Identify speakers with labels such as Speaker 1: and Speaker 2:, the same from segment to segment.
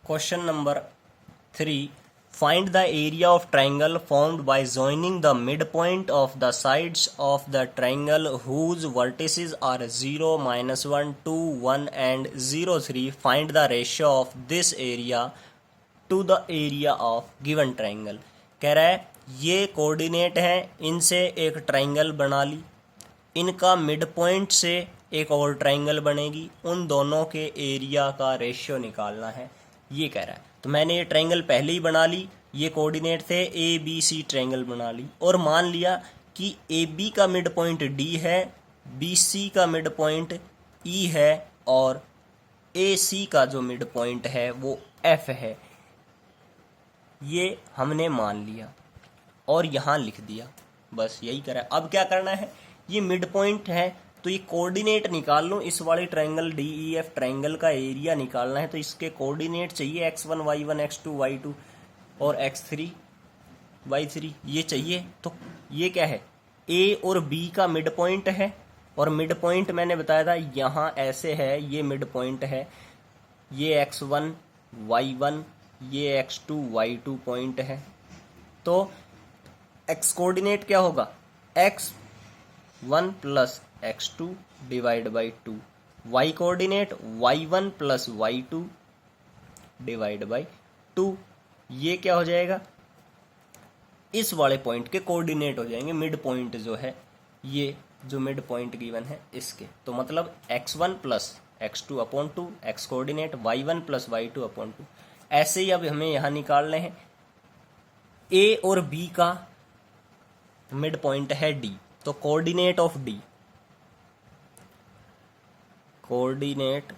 Speaker 1: Question number 3. Find the area of triangle formed by joining the midpoint of the sides of the triangle whose vertices are 0, -1, 2, 1 and 0, 3. Find the ratio of this area to the area of given triangle. कह रहा है ये coordinate हैं, इनसे एक triangle बना ली, इनका mid point से एक और ट्राइंगल बनेगी, उन दोनों के एरिया का रेशियो निकालना है, ये कह रहा है। तो मैंने ये ट्राइंगल पहले ही बना ली, ये कोऑर्डिनेट थे, ए बी सी ट्राइंगल बना ली और मान लिया कि ए बी का मिड पॉइंट डी है, बी सी का मिड पॉइंट ई है और ए सी का जो मिड पॉइंट है वो एफ है। ये हमने मान लिया और यहाँ लिख दिया, बस यही करा है। अब क्या करना है, ये मिड पॉइंट है तो ये कोऑर्डिनेट निकाल लो, इस वाले triangle D E F triangle का एरिया निकालना है, तो इसके कोऑर्डिनेट चाहिए x1 y1 x2 y2 और x3 y3 ये चाहिए। तो ये क्या है, ए और बी का मिड पॉइंट है और मिड पॉइंट मैंने बताया था यहाँ ऐसे है, ये मिड पॉइंट है, ये x1 y1 ये x2 y2 पॉइंट है। तो x कोऑर्डिनेट क्या होगा, x1 plus x2 divide by 2, y coordinate y1 plus y2 divide by 2। ये क्या हो जाएगा, इस वाले पॉइंट के कोऑर्डिनेट हो जाएंगे, मिड पॉइंट जो है, ये जो मिड पॉइंट गिवन है इसके। तो मतलब x1 plus x2 upon 2, x coordinate y1 plus y2 upon 2। ऐसे ही अब हमें यहाँ निकालने हैं, ए और बी का मिड पॉइंट है डी, तो coordinate of D, coordinates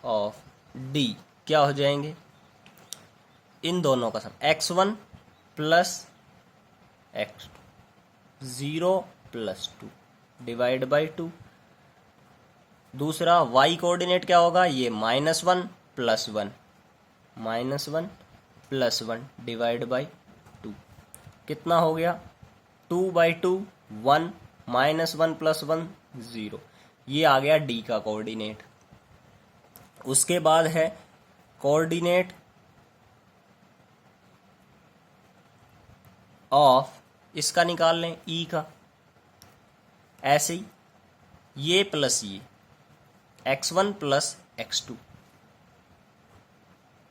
Speaker 1: of D क्या हो जाएंगे, इन दोनों का सम x1 plus x2 0 plus 2 divide by 2। दूसरा y कोऑर्डिनेट क्या होगा, ये -1 प्लस 1, -1 प्लस 1 डिवाइड बाई 2। कितना हो गया, 2/2 1, -1 प्लस 1 0। ये आ गया डी का कोऑर्डिनेट। उसके बाद है कोऑर्डिनेट ऑफ, इसका निकाल लें ई का, ऐसे ही ये प्लस ये x1 plus x2,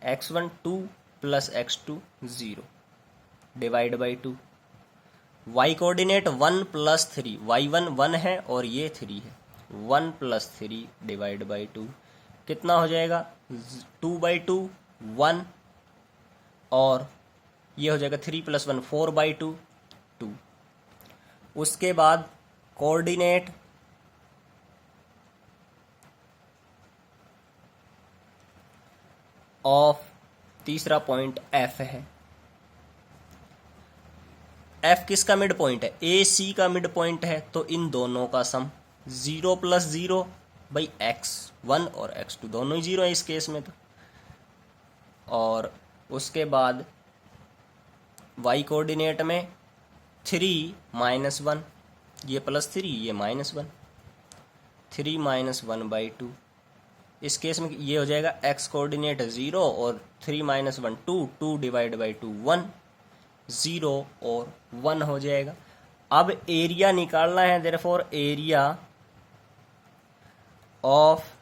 Speaker 1: x1 2 plus x2 0 divide by 2। y coordinate 1 plus 3, y1 1 है और ये 3 है, 1 प्लस 3 डिवाइड बाई 2। कितना हो जाएगा, 2/2 1 और ये हो जाएगा 3 प्लस 1 4/2 2। उसके बाद कोऑर्डिनेट ऑफ तीसरा पॉइंट एफ है, एफ किसका मिड पॉइंट है, ए सी का मिड पॉइंट है, तो इन दोनों का सम 0 प्लस 0 बाई x1 और x2 दोनों ही 0 है इस केस में तो। और उसके बाद y कोऑर्डिनेट में 3 -1, ये +3 ये -1, 3 -1/2। इस केस में ये हो जाएगा x कोऑर्डिनेट 0 और 3 -1 2, 2 डिवाइड बाई 2 1, 0 और 1 हो जाएगा। अब एरिया निकालना है, therefore area of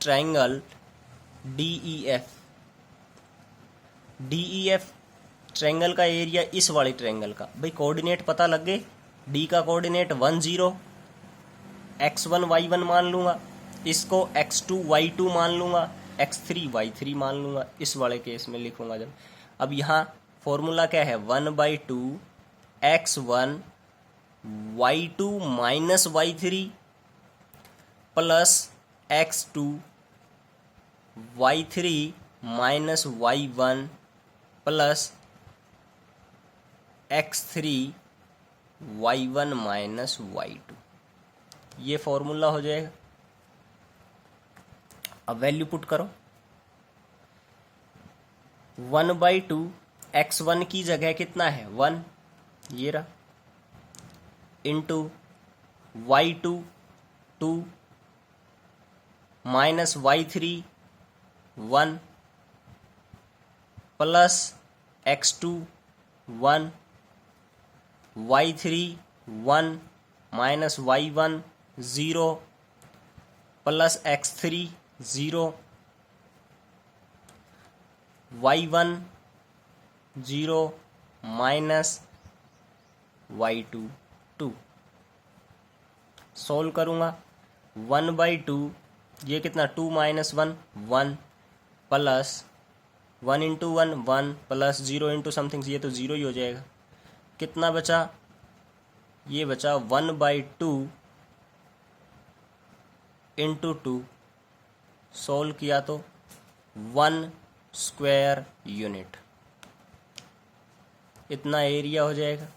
Speaker 1: triangle DEF, DEF triangle का एरिया इस वाले ट्रायंगल का। भाई कोऑर्डिनेट पता लग गए, डी का कोऑर्डिनेट 1 0, x1 y1 मान लूंगा, इसको x2 y2 मान लूंगा, x3 y3 मान लूंगा, इस वाले केस में लिखूंगा जब। अब यहाँ फॉर्मूला क्या है, 1/2 x1 y2 minus y3 plus x2 y3 minus y1 plus x3 y1 minus y2, ये फॉर्मूला हो जाएगा। अब वैल्यू पुट करो, 1/2 x1 की जगह कितना है 1, ये रहा, into y2 2 minus y3 1 plus x2 1 y3 1 minus y1 0 plus x3 0 y1 0 minus y2 2। Solve करूँगा 1/2 ये कितना 2 minus 1 1 plus 1 into 1 1 plus 0 into something ये तो 0 ही हो जाएगा। कितना बचा, ये बचा 1/2 इंटू 2। सोल्व किया तो 1 स्क्वायर यूनिट इतना एरिया हो जाएगा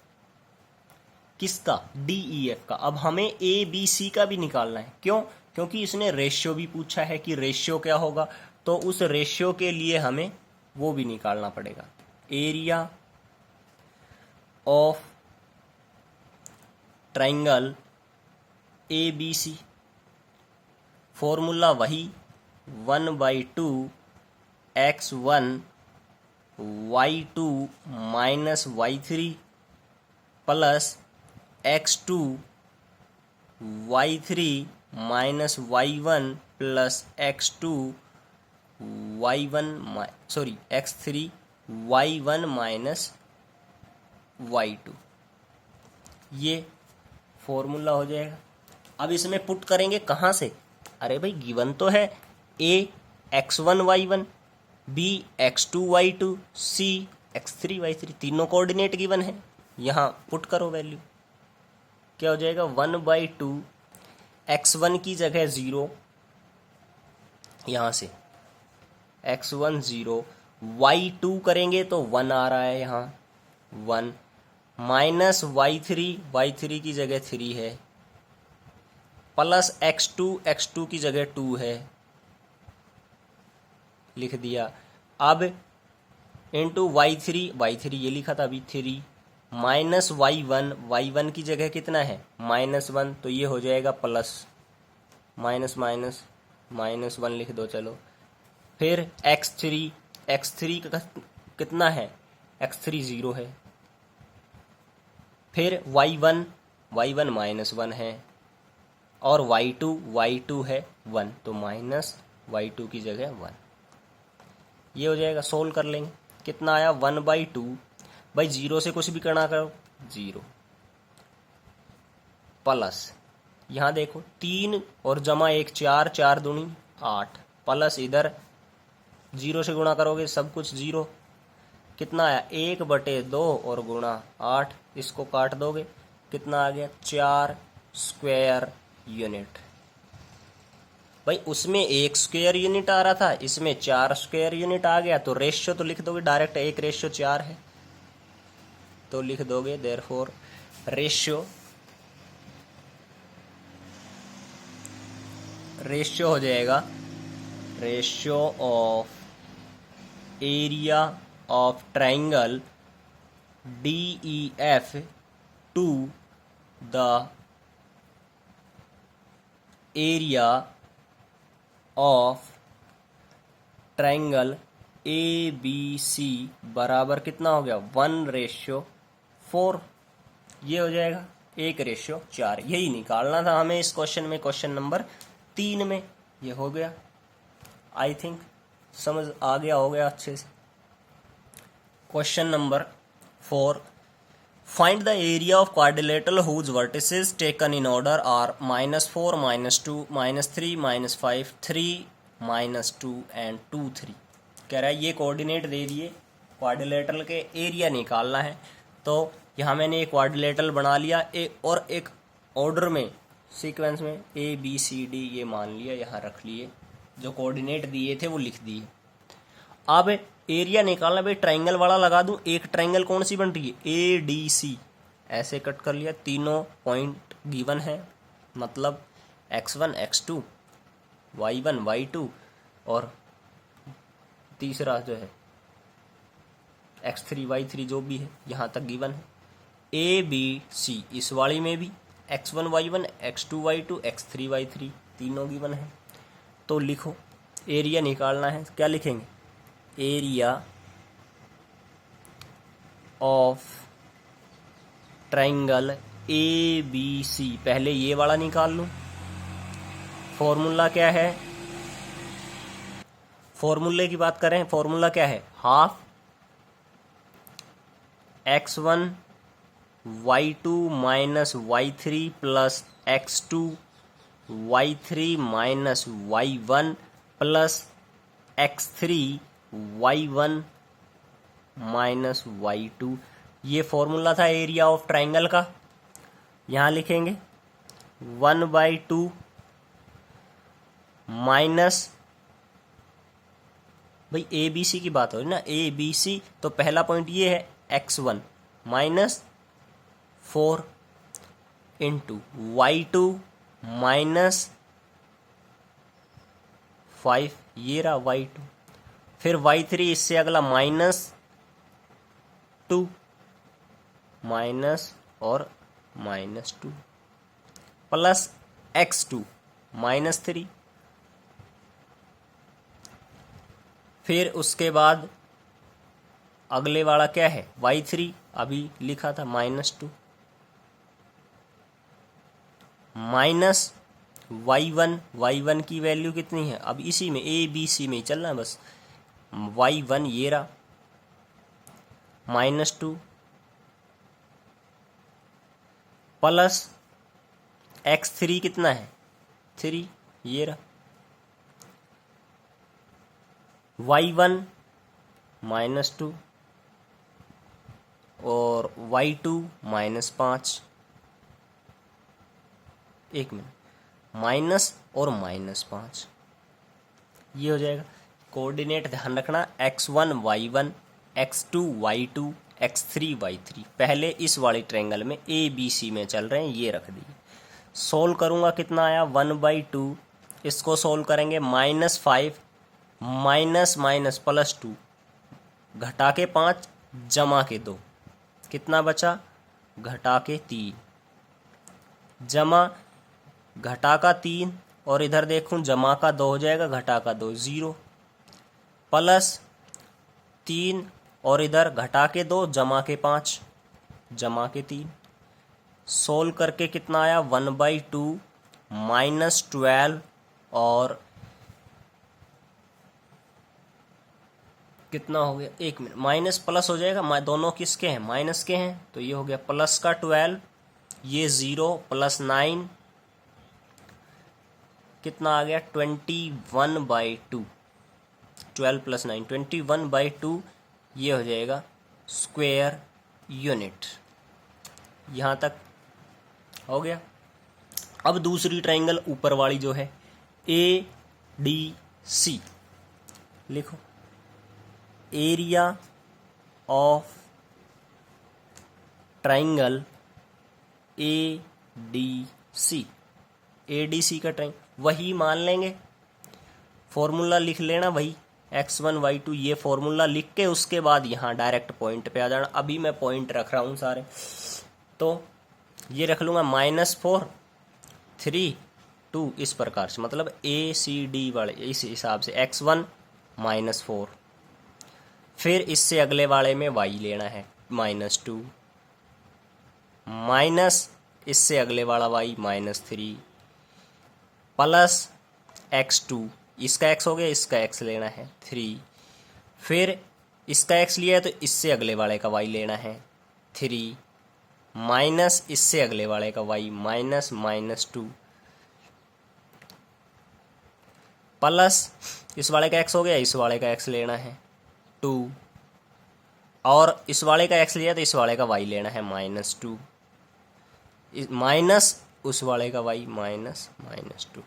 Speaker 1: किसका, DEF का। अब हमें ABC का भी निकालना है, क्यों, क्योंकि इसने रेशियो भी पूछा है कि रेशियो क्या होगा, तो उस रेशियो के लिए हमें वो भी निकालना पड़ेगा। Area of triangle ABC formula वही 1/2 x1 y2 minus y3 plus x2 y3 minus y1 plus x2 y1 sorry x3 y1 minus y2, ये फॉर्मूला हो जाएगा। अब इसमें पुट करेंगे कहाँ से, अरे भाई गिवन तो है A x1 y1 B x2 y2 C x3 y3, तीनों कोऑर्डिनेट गिवन है। यहाँ पुट करो वैल्यू, क्या हो जाएगा 1/2 x1 की जगह 0, यहाँ से x1 0 y2 करेंगे तो 1 आ रहा है यहाँ 1 माइनस y3 की जगह 3 है प्लस x2 की जगह 2 है, लिख दिया। अब इंटू y3 ये लिखा था अभी 3 माइनस y1 की जगह कितना है -1, तो ये हो जाएगा प्लस माइनस माइनस -1 लिख दो चलो। फिर x3 का कितना है, x3 0 है। फिर y1 -1 है और y2 है 1, तो माइनस y2 की जगह 1, ये हो जाएगा। सोल्व कर लेंगे, कितना आया 1/2 भाई 0 से कुछ भी करना करो 0 प्लस यहाँ देखो 3 और जमा 1 4 4 दूनी 8 प्लस इधर 0 से गुणा करोगे सब कुछ 0, कितना आया 1/2 और गुणा 8, इसको काट दोगे कितना आ गया 4 स्क्वायर यूनिट। भाई उसमें 1 स्क्वायर यूनिट आ रहा था, इसमें 4 स्क्वायर यूनिट आ गया, तो रेशियो तो लिख दोगे डायरेक्ट 1/4 है, तो लिख दोगे देयरफॉर रेशियो हो जाएगा ratio of area of triangle DEF to the area of triangle ABC बराबर कितना हो गया 1/4, ये हो जाएगा 1/4। यही निकालना था हमें इस क्वेश्चन में, क्वेश्चन नंबर 3 में। ये हो गया, आई थिंक समझ आ गया होगा अच्छे से। Question number 4, find the area of quadrilateral whose vertices taken in order are -4 -2 -3 -5 3 -2 and 2 3। कह रहा है ये कोऑर्डिनेट दे दिए, क्वाड्रिलेटरल के एरिया निकालना है। तो यहाँ मैंने एक क्वाड्रिलेटरल बना लिया और एक ऑर्डर में सीक्वेंस में ABCD ये मान लिया, यहाँ रख लिए, जो कोऑर्डिनेट दिए थे वो लिख दिए। अब एरिया निकालना, भाई ट्राइंगल वाला लगा दूं, एक ट्राइंगल कौन सी बन रही है ADC, ऐसे कट कर लिया, तीनों पॉइंट गिवन है, मतलब x1 x2 y1 y2 और तीसरा जो है x3 y3 जो भी है यहाँ तक गिवन है। ABC इस वाली में भी x1 y1 x2 y2 x3 y3 तीनों गिवन है। तो लिखो, एरिया निकालना है, क्या लिखेंगे, area of triangle A B C. पहले ये वाला निकाल लूँ। फॉर्मूला क्या है, फॉर्मूले की बात करें, फॉर्मूला क्या है, half x1 y2 minus y3 plus x2 y3 minus y1 plus x3 y1 minus y2। ये फॉर्मूला था एरिया ऑफ ट्रायंगल का। यहाँ लिखेंगे 1/2 माइनस, भाई ए बी सी की बात हो रही ना, ए बी सी, तो पहला पॉइंट ये है x1 minus 4 into y2 minus 5, ये रहा y2, फिर y3 इससे अगला माइनस 2 माइनस और माइनस 2 प्लस x2 माइनस 3, फिर उसके बाद अगले वाला क्या है y3, अभी लिखा था माइनस 2 माइनस y1 की वैल्यू कितनी है, अब इसी में ए बी सी में ही चलना है बस। y1 ये रहा माइनस 2 प्लस x3 कितना है 3, ये रहा y1 माइनस 2 और y2 माइनस 5, एक मिनट, माइनस और माइनस 5, ये हो जाएगा। कोऑर्डिनेट ध्यान रखना, x1 y1 x2 y2 x3 y3, पहले इस वाले ट्रायंगल में ए बी सी में चल रहे हैं, ये रख दिए। सोल्व करूँगा, कितना आया 1/2, इसको सोल्व करेंगे -5 माइनस माइनस प्लस 2, घटा के 5 जमा के 2, कितना बचा, घटा के 3, जमा घटा का 3, और इधर देखूं जमा का 2 हो जाएगा, घटा का 2 0, प्लस 3 और इधर घटा के 2 जमा के 5 जमा के 3, सोल्व करके कितना आया 1/2 माइनस 12 और कितना हो गया, एक मिनट, माइनस प्लस हो जाएगा, दोनों किसके हैं, माइनस के हैं, तो ये हो गया प्लस का 12, ये 0 प्लस 9, कितना आ गया 21/2, 12 प्लस 9 21/2, ये हो जाएगा स्क्वायर यूनिट। यहाँ तक हो गया। अब दूसरी ट्रायंगल ऊपर वाली जो है ए डी सी, लिखो area of triangle A D C, A D C का ट्रायंगल वही मान लेंगे, फॉर्मूला लिख लेना वही x1 y2, ये फॉर्मूला लिख के उसके बाद यहाँ डायरेक्ट पॉइंट पे आ जाना। अभी मैं पॉइंट रख रहा हूँ सारे, तो ये रख लूँगा -4 3 2, इस प्रकार से, मतलब ए सी डी वाले इस हिसाब से x1 -4, फिर इससे अगले वाले में y लेना है -2, माइनस इससे अगले वाला y -3, प्लस x2, इसका x हो गया, इसका x लेना है 3, फिर इसका x लिया है तो इससे अगले वाले का y लेना है 3, माइनस इससे अगले वाले का y -2, प्लस इस वाले का x हो गया, इस वाले का x लेना है 2, और इस वाले का x लिया तो इस वाले का y लेना है -2, माइनस उस वाले का y -2।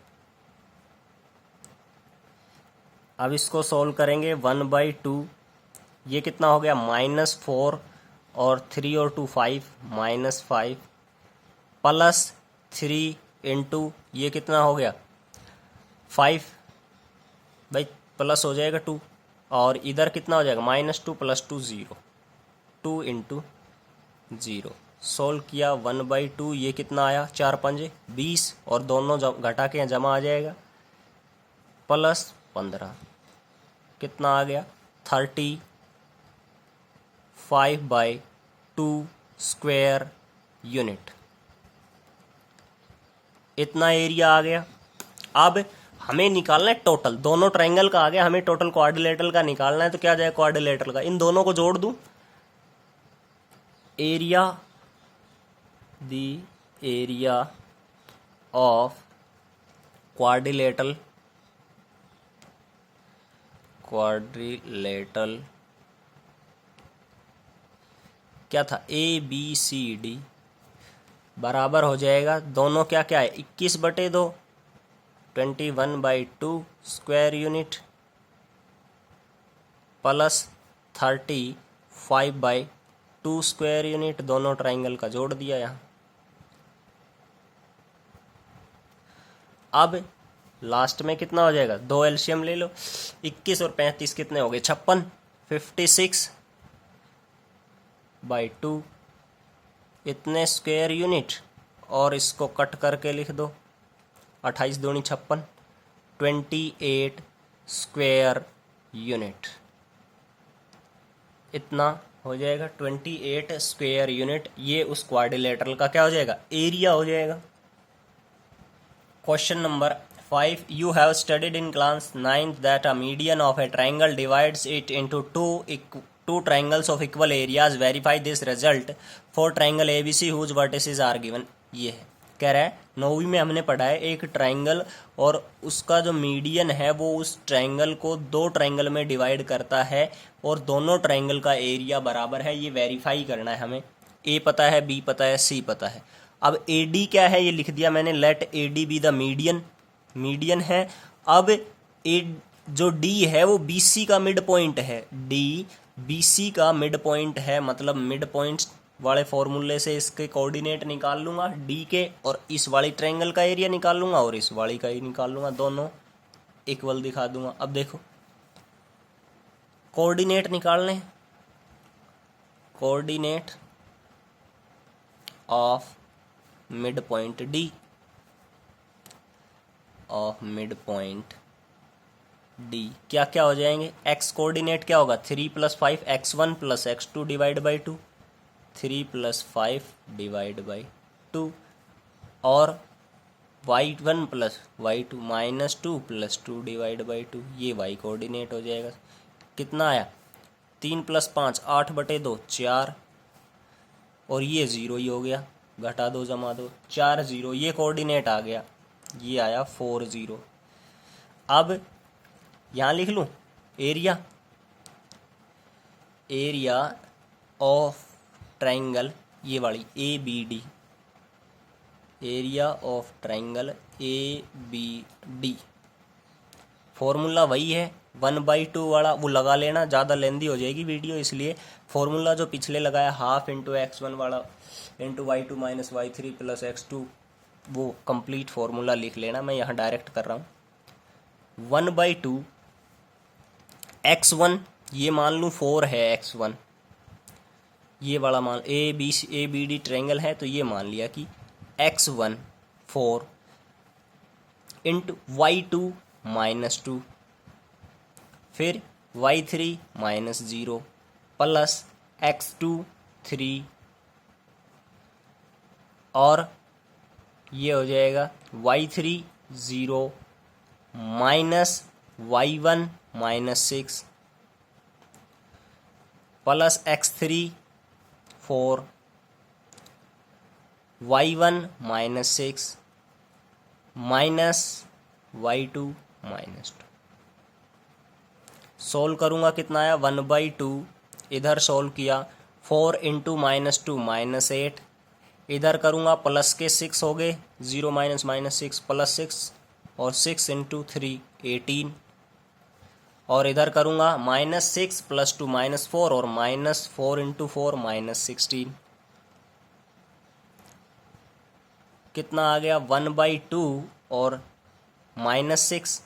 Speaker 1: अब इसको सोल्व करेंगे 1/2, ये कितना हो गया -4 और 3 और 2 5 -5, प्लस 3 इंटू ये कितना हो गया 5, भाई प्लस हो जाएगा 2, और इधर कितना हो जाएगा -2 + 2 0, 2 इंटू 0, सोल्व किया 1/2, ये कितना आया 4 5 20, और दोनों घटा के जमा आ जाएगा प्लस 15 कितना आ गया 35/2 स्क्वायर यूनिट। इतना एरिया आ गया। अब हमें निकालना है टोटल, दोनों ट्रायंगल का आ गया, हमें टोटल क्वाड्रिलेटरल का निकालना है। तो क्या जाएगा क्वाड्रिलेटरल का, इन दोनों को जोड़ दूं, area the area of quadrilateral क्या था ABCD बराबर हो जाएगा, दोनों क्या क्या है 21/2 21/2 square unit plus 35/2 square unit, दोनों ट्रायंगल का जोड़ दिया यहाँ। अब लास्ट में कितना हो जाएगा, दो एलसीएम ले लो, 21 और 35 कितने हो गए 56, 56/2 इतने स्क्वायर यूनिट, और इसको कट करके लिख दो 28 दूनी 56, 28 स्क्वायर यूनिट, इतना हो जाएगा 28 स्क्वायर यूनिट। ये उस क्वाड्रिलेटरल का क्या हो जाएगा एरिया हो जाएगा। Question number 5, you have studied in class 9th that a median of a triangle divides it into two triangles of equal areas. Verify this result for triangle ABC whose vertices are given. ये है, कह रहा है 9वीं में हमने पढ़ा है एक ट्रायंगल और उसका जो मीडियन है वो उस ट्रायंगल को दो ट्रायंगल में डिवाइड करता है और दोनों ट्रायंगल का एरिया बराबर है। ये वेरीफाई करना है हमें। ए पता है, बी पता है, सी पता है। अब AD क्या है ये लिख दिया मैंने, let AD be the median है। अब जो D है वो BC का मिड पॉइंट है, D BC का मिड पॉइंट है, मतलब मिड पॉइंट वाले फॉर्मूले से इसके कोऑर्डिनेट निकाल लूंगा D के, और इस वाली ट्रायंगल का एरिया निकाल लूंगा और इस वाली का ही निकाल लूंगा, दोनों इक्वल दिखा दूंगा। अब देखो कोऑर्डिनेट निकालने, coordinate of mid point D of mid point D क्या क्या हो जाएंगे, x कोऑर्डिनेट क्या होगा 3 + 5 x1 + x2 divide by 2, 3 + 5 divide by 2, और y1 + y2 -2 + 2 डिवाइड बाई 2, ये y कोऑर्डिनेट हो जाएगा। कितना आया 3 + 5 8/2 4, और ये 0 ही हो गया, घटा दो जमा दो 4 0, ये कोऑर्डिनेट आ गया, ये आया 4 0। अब यहाँ लिख लूँ एरिया ऑफ ट्रायंगल ये वाली ABD, area of triangle ABD, formula वही है 1/2 वाला, वो लगा लेना, ज़्यादा लेंदी हो जाएगी वीडियो, इसलिए फॉर्मूला जो पिछले लगाया ½ × x1 वाला × y2 - y3 + x2, वो कंप्लीट फॉर्मूला लिख लेना, मैं यहाँ डायरेक्ट कर रहा हूँ। 1/2 x1 ये मान लूँ 4 है, x1 ये वाला मान ABD ट्रायंगल है तो ये मान लिया कि x1 4 × y2 -2, फिर y3 -0 प्लस x2 3, और ये हो जाएगा y3 0 minus y1 -6 plus x3 4 y1 -6 minus y2 -2। Solve करूँगा कितना आया 1/2, इधर सोल्व किया 4 × -2 -8, इधर करूँगा प्लस के 6 हो गए, 0 - -6 + 6, और 6 × 3 18, और इधर करूँगा -6 + 2 -4, और -4 × 4 -16, कितना आ गया 1/2 और -6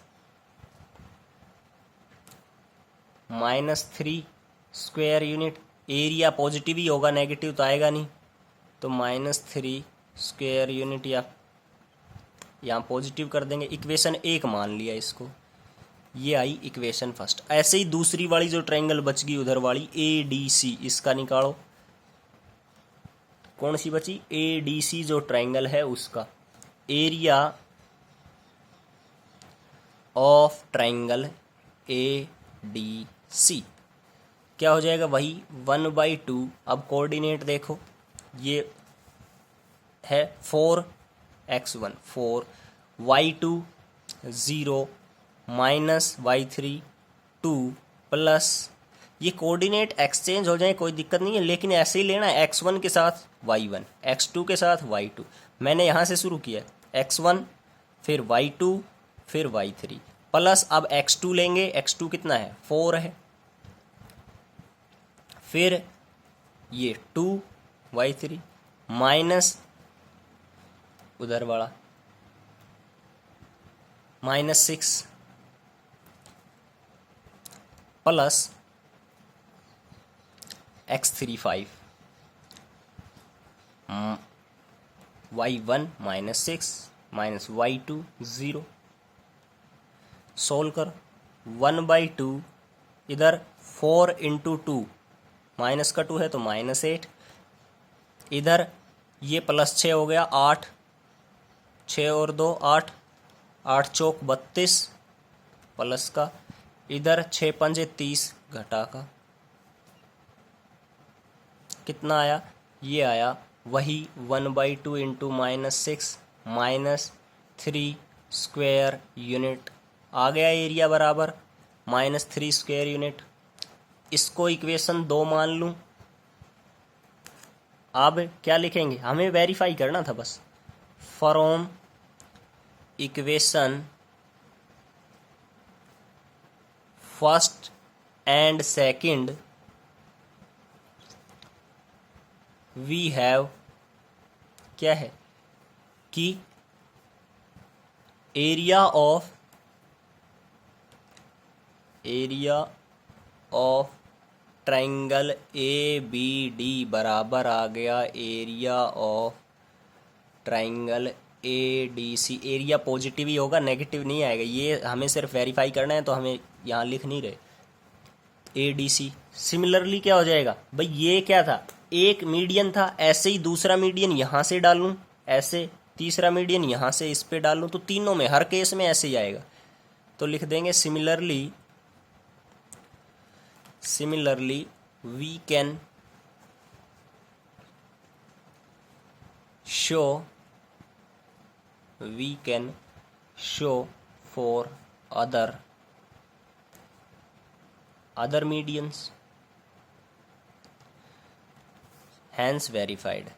Speaker 1: -3 स्क्वायर यूनिट। एरिया पॉजिटिव ही होगा, नेगेटिव तो आएगा नहीं, तो -3 स्क्वायर यूनिट, या यहाँ पॉजिटिव कर देंगे, इक्वेशन 1 मान लिया इसको। ये आई इक्वेशन फर्स्ट। ऐसे ही दूसरी वाली जो ट्रायंगल बच गई उधर वाली ADC, इसका निकालो। कौन सी बची? ADC जो ट्रायंगल है उसका एरिया ऑफ ट्रायंगल ADC क्या हो जाएगा? वही 1/2। अब कोऑर्डिनेट देखो, ये है 4x1 4, y2 0, -y3 2 प्लस, ये कोऑर्डिनेट एक्सचेंज हो जाए कोई दिक्कत नहीं है, लेकिन ऐसे ही लेना है x1 के साथ y1, x2 के साथ y2। मैंने यहाँ से शुरू किया x1 फिर y2 फिर y3 प्लस, अब x2 लेंगे, x2 कितना है? 4 है, फिर ये 2y3 माइनस उधर वाला -6 plus x3 5, y1 -6 minus y2 0। Solve कर 1/2, इधर 4 × 2 माइनस का 2 है तो -8, इधर ये +6 हो गया 8, 6 और 2 8, 8 चौक 32 प्लस का, इधर 6 पंजे 30 घटा का कितना आया? ये आया वही 1/2 × -6 -3 स्क्वायर यूनिट आ गया एरिया बराबर -3 स्क्वायर यूनिट। इसको इक्वेशन 2 मान लूँ। अब क्या लिखेंगे? हमें वेरीफाई करना था बस। From equation first and second we have, क्या है कि एरिया ऑफ ट्रायंगल ABD बराबर आ गया area of triangle ADC। Area positive ही होगा, नेगेटिव नहीं आएगा। ये हमें सिर्फ वेरीफाई करना है तो हमें यहाँ लिख नहीं रहे ADC। सिमिलरली क्या हो जाएगा भाई? ये क्या था? एक मीडियन था, ऐसे ही दूसरा मीडियन यहाँ से डालूं, ऐसे तीसरा मीडियन यहाँ से इस पे डालूं, तो तीनों में हर केस में ऐसे ही आएगा। तो लिख देंगे similarly we can show for other medians, hence verified।